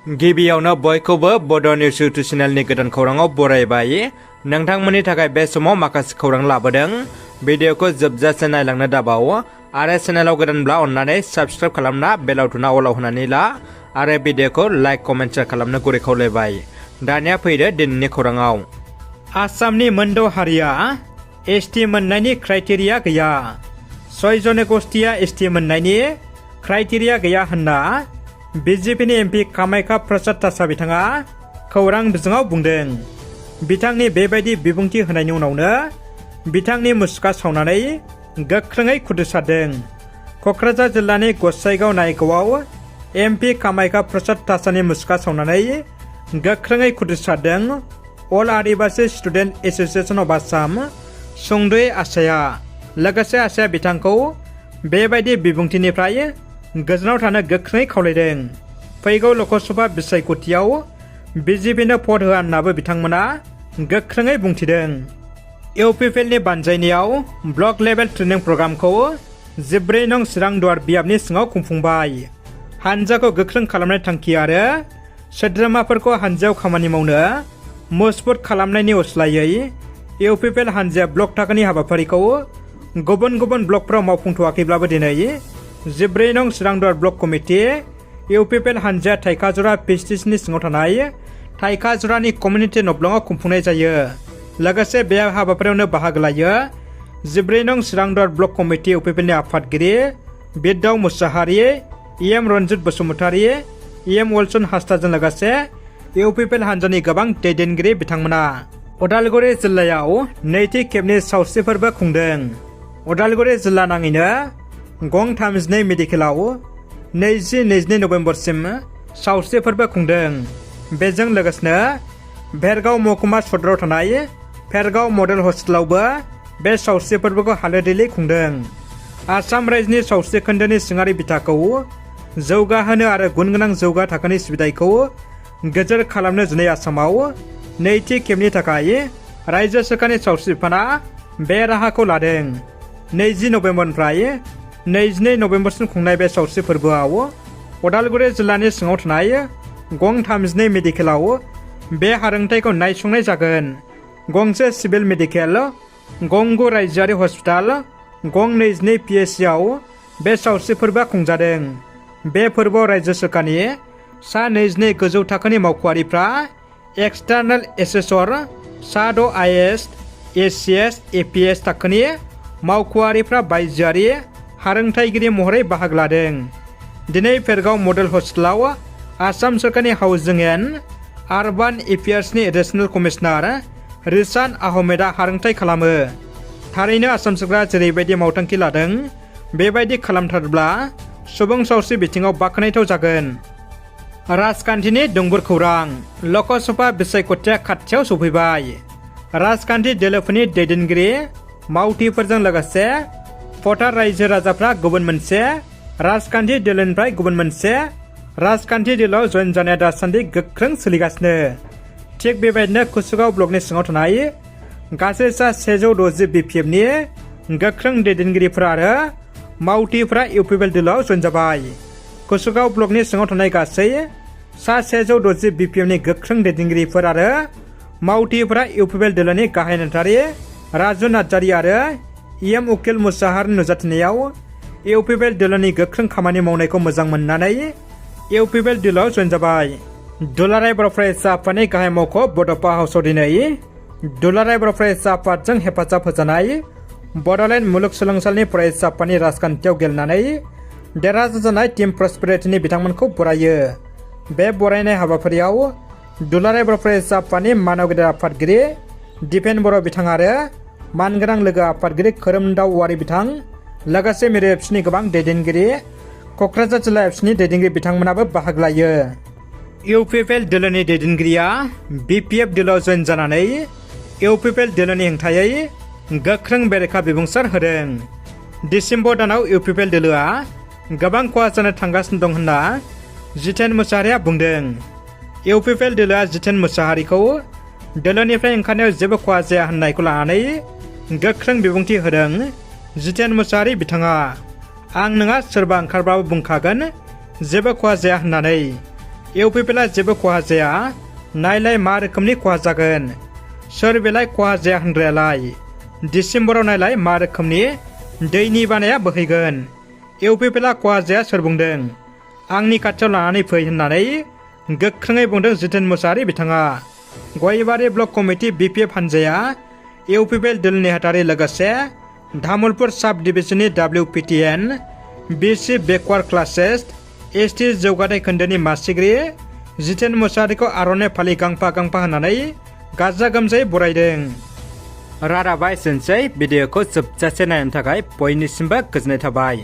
गिबियावनो बयखौबो बड' निउस इउटुब चेनेलनि गोदान खौराङाव बरायबाय। नोंथांमोननि थाखाय बे समाव माखासे खौरां लाबोदों। भिडिअखौ जोबजासे नायलांनो दाबाव आरो चेनेलाव गोदानब्ला अन्नानै साबस्क्राइब खालामना बेल आइकनआ अलाव होनानै ला आरो भिडिअखौ लाइक कमेन्ट शेयार खालामनो गुरै खावलायबाय। दानिया फैदो दिनैनि खौराङाव। आसामनि मोनद' हारिया एसटि मोननायनि क्राइटेरिया गैया। 6 जनगोष्ठीया एसटि मोननायनि क्राइटेरिया गैया होनना बिजेपिनि एमपि कामाख्या प्रसाद दासआ बिथाङा खौरां बिजोङाव बुंदों। बिथांनि बेबायदि बिबुंथि होनायनि उनावनो बिथांनि मुसुखा सावनानै गोख्रोङै खुद्रिसारदों। क'क्राझार जिल्लानि गसाइगाव नायगावआव एमपि कामाख्या प्रसाद दासनि मुसुखा सावनानै गोख्रोङै खुद्रिसारदों अल आदिबासी स्टुडेन्ट एस'सिएशन अफ आसाम सुंद'यै आसाया। लोगोसे आसाया बिथांखौ बेबायदि बिबुंथिनिफ्राय गोजानाव थानो गोख्रोङै खावलायदों। फैगौ लकसभा बिसायख'थियाव बिजेपिनो भट होआ होननाबो बिथांमोना गोख्रोङै बुंथिदों। इउपिपिएलनि बानजायनायाव ब्लक लेभेल ट्रेनिं प्रग्रामखौ 14 नं चिरां दुवार बियाबनि सिङाव खुंफुंबाय। हानजाखौ गोख्रों खालामनाय थांखि आरो सोद्रोमाफोरखौ हानजायाव खामानि मावनो मजबुत खालामनायनि असिलायै इउपिपिएल हानजाया ब्लक थाखोनि हाबाफारिखौ गुबुन गुबुन ब्लकफोराव मावफुंथ'वाखैब्लाबो दिनै 14 नं चिरां दुवार ब्लक कमिटि इउपिपिएल हानजाया थाइखाजुरा पिएचटिसिनि सिङाव थानाय थाइखाजुरानि कमिउनिटि नब्लङाव खुंफुंनाय जायो। लोगोसे बे हाबाफारियावनो बाहागो लायो 14 नं चिरां दुवार ब्लक कमिटि इउपिपिएलनि आफादगिरि बिरदाव मुसाहारि, एम रन्जित बसुमतारी, एम वल्सन हास्ताजों लोगोसे इउपिपिएल हानजानि गोबां दैदेनगिरि बिथांमोना। उदालगुरि जिल्लायाव नैथि खेबनि सावस्रि फोरबो खुंदों। उदालगुरि जिल्ला नाङैनो गं 32 मेडिकेलाव 20-22 नभेम्बरसिम सावस्रि फोरबो खुंदों। बेजों लोगोसेनो भेरगाव महकुमा सदराव थानाय भेरगाव मडेल हस्पिटालावबो बे सावस्रि फोरबोखौ हालोदैयै खुंदों। आसाम रायजोनि सावस्रि खोन्दोनि सिङारि बिथाखौ जौगाहोनो आरो गुनगोनां जौगा थाखोनि सिबिथायखौ गोजोर खालामनो दिनै आसामाव नैथि खेबनि थाखाय रायजो सोरखारनि सावस्रि बिफाना बे राहाखौ लादों। 20 नभेम्बरनिफ्राय 22 नभेम्बरसिम खुंनाय बे सावस्रि फोरबोआव उदालगुरि जिल्लानि सिङाव थानाय गं 32 मेडिकेलाव बे हारोंथायखौ नायसंनाय जागोन। गंसे सिभिल मेडिकेल, गं 9 रायजोआरि हस्पिटाल, गं 22 पिएचसिआव बे सावस्रि फोरबोआ खुंजादों। बे फोरबोआव रायजो सोरखारनि सा 22 गोजौ थाखोनि मावख'आरिफ्रा एक्सटार्नेल एसेसर, सा 6 आइएएस, एसिएस, एपिएस थाखोनि मावख'आरिफ्रा बायजोआरि हारोंथायगिरि महरै बाहागो लादों। दिनै भेरगाव मडेल हस्पिटालाव आसाम सोरखारनि हाउजिं एन्ड आरबान एफेयार्सनि एडिशनेल कमिशनार रिसान आहमेदआ हारोंथाय खालामो। थारैनो आसाम सोरखारा जेरैबायदि मावथांखि लादों बेबायदि खालामथारब्ला सुबुं सावस्रि बिथिङाव बाख्नायथाव जागोन। राजखान्थिनि दुंबुर खौरां। लकसभा बिसायख'थिया खाथियाव सफैबाय। राजखान्थि दोलोफोरनि दैदेनगिरि मावथिफोरजों लोगोसे भटार रायजो राजाफ्रा गुबुन मोनसे राजखान्थि दोलोनिफ्राय गुबुन मोनसे राजखान्थि दोलोआव जयेन जानाया दासान्दि गोख्रों सोलिगासिनो। थिग बेबायदिनो कुसुगाव ब्लकनि सिङाव थानाय गासै सा 160 बिपिएफनि गोख्रों दैदेनगिरिफोर आरो मावथिफोरा इउपिपिएल दोलोआव जयेन जाबाय। कुसुगाव ब्लकनि सिङाव थानाय गासै सा 160 बिपिएफनि गोख्रों दैदेनगिरिफोर आरो मावथिफोरा इउपिपिएल दोलोनि गाहाय नेतारि राजु नार्जारि आरो एम उकिल मुसाहारिनि नुजाथिनायाव इउपिपिएल दोलोनि गोख्रों खामानि मावनायखौ मोजां मोननानै इउपिपिएल दोलोआव जयेन जाबाय। दुलाराय बर' फरायसा आफादनि गाहाय मावख' बड'फा हाउसआव दिनै दुलाराय बर' फरायसा आफादजों हेफाजाब होजानाय बड'लेण्ड मुलुगसोलोंसालिनि फरायसा आफादनि राजखान्थियाव गेलेनानै देरहासार जानाय टीम प्रस्पेरिटिनि बिथांमोनखौ बरायो। बे बरायनाय हाबाफारियाव दुलाराय बर' फरायसा आफादनि मानव गेदेर आफादगिरि दिपेन बर' बिथां आरो मानगोनां लोगो आफादगिरि खोरोमदाव औवारि बिथां, लोगोसे मिरु एबसुनि गोबां दैदेनगिरि, क'क्राझार जिल्ला एबसुनि दैदेनगिरि बिथांमोनाबो बाहागो लायो। इउपिपिएल दोलोनि दैदेनगिरिया बिपिएफ दोलोआव जयेन जानानै इउपिपिएल दोलोनि हेंथायै गोख्रों बेरेखा बिबुंसार होदों। डिसेम्बर दानाव इउपिपिएल दोलोआ गोबां खहा जानो थांगासिनो दं होनना जितेन मुसाहारिया बुंदों। इउपिपिएल दोलोआ जितेन मुसाहारिखौ दोलोनिफ्राय ओंखारनायाव जेबो खहा जाया होननायखौ लानानै गोख्रों बिबुंथि होदों। जितेन मुसाहारि बिथाङा आं नङा सोरबा ओंखारब्लाबो बुंखागोन जेबो खहा जाया होननानै। इउपिपिएलआ जेबो खहा जाया नायलाय मा रोखोमनि खहा जागोन सोर बेलाय खहा जाया होनग्रायालाय डिसेम्बराव नायलाय मा रोखोमनि दैनि बानाया बोहैगोन इउपिपिएलआ खहा जाया सोर बुंदों आंनि खाथियाव लानानै फै होननानै गोख्रोङै बुंदों जितेन मुसाहारि बिथाङा गयबारि ब्लक कमिटि बिपिएफ हानजाया इउपिपिएल दोल नेहाथारि लोगोसे तामुलपुर साब डिभिजननि WPTN BC backward classes ST जौगाथाय खोन्दोनि मासिगिरि जितेन मुसाहारिखौ आर'नाइ फालि गांफा गांफा होनानै गाजा गोमजायै बरायदों। रादाबा एसेनोसै भिडिअखौ जोबजासे नायनो थाखाय बयनिसिमबो गोजोननाय थाबाय।